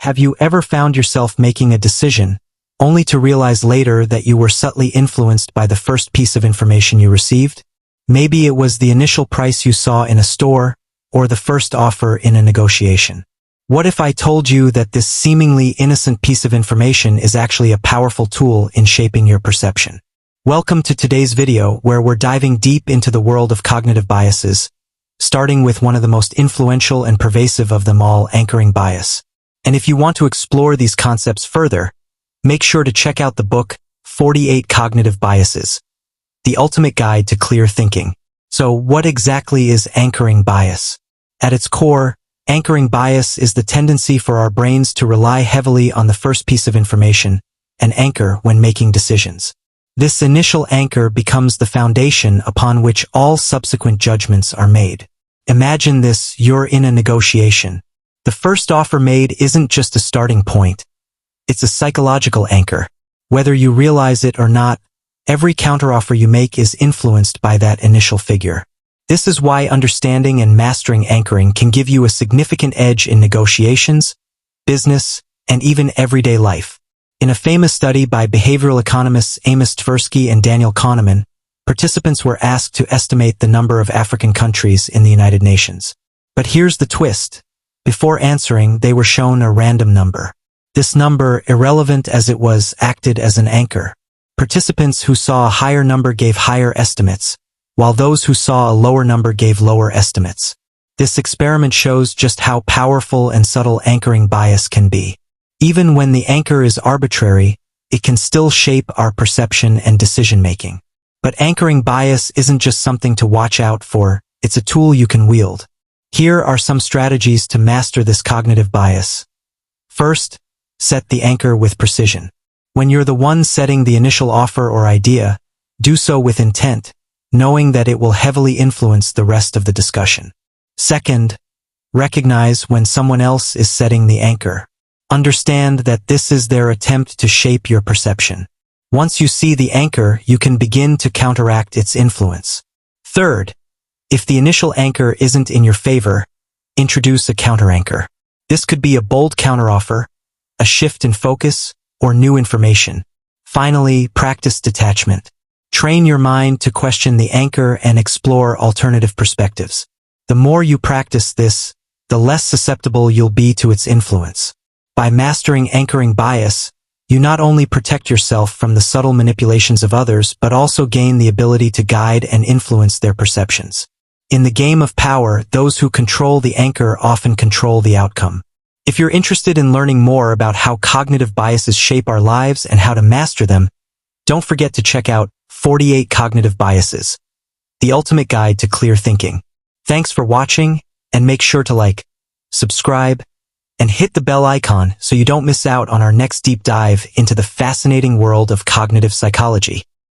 Have you ever found yourself making a decision, only to realize later that you were subtly influenced by the first piece of information you received? Maybe it was the initial price you saw in a store, or the first offer in a negotiation. What if I told you that this seemingly innocent piece of information is actually a powerful tool in shaping your perception? Welcome to today's video, where we're diving deep into the world of cognitive biases, starting with one of the most influential and pervasive of them all, anchoring bias. And if you want to explore these concepts further, make sure to check out the book 48 Cognitive Biases, the ultimate guide to clear thinking. So what exactly is anchoring bias? At its core, anchoring bias is the tendency for our brains to rely heavily on the first piece of information, an anchor, when making decisions. This initial anchor becomes the foundation upon which all subsequent judgments are made. Imagine this: you're in a negotiation. The first offer made isn't just a starting point. It's a psychological anchor. Whether you realize it or not, every counteroffer you make is influenced by that initial figure. This is why understanding and mastering anchoring can give you a significant edge in negotiations, business, and even everyday life. In a famous study by behavioral economists Amos Tversky and Daniel Kahneman, participants were asked to estimate the number of African countries in the United Nations. But here's the twist. Before answering, they were shown a random number. This number, irrelevant as it was, acted as an anchor. Participants who saw a higher number gave higher estimates, while those who saw a lower number gave lower estimates. This experiment shows just how powerful and subtle anchoring bias can be. Even when the anchor is arbitrary, it can still shape our perception and decision-making. But anchoring bias isn't just something to watch out for, it's a tool you can wield. Here are some strategies to master this cognitive bias. First, set the anchor with precision. When you're the one setting the initial offer or idea, do so with intent, knowing that it will heavily influence the rest of the discussion. Second, recognize when someone else is setting the anchor. Understand that this is their attempt to shape your perception. Once you see the anchor, you can begin to counteract its influence. Third, if the initial anchor isn't in your favor, introduce a counteranchor. This could be a bold counteroffer, a shift in focus, or new information. Finally, practice detachment. Train your mind to question the anchor and explore alternative perspectives. The more you practice this, the less susceptible you'll be to its influence. By mastering anchoring bias, you not only protect yourself from the subtle manipulations of others, but also gain the ability to guide and influence their perceptions. In the game of power, those who control the anchor often control the outcome. If you're interested in learning more about how cognitive biases shape our lives and how to master them, don't forget to check out 48 Cognitive Biases, the ultimate guide to clear thinking. Thanks for watching, and make sure to like, subscribe, and hit the bell icon so you don't miss out on our next deep dive into the fascinating world of cognitive psychology.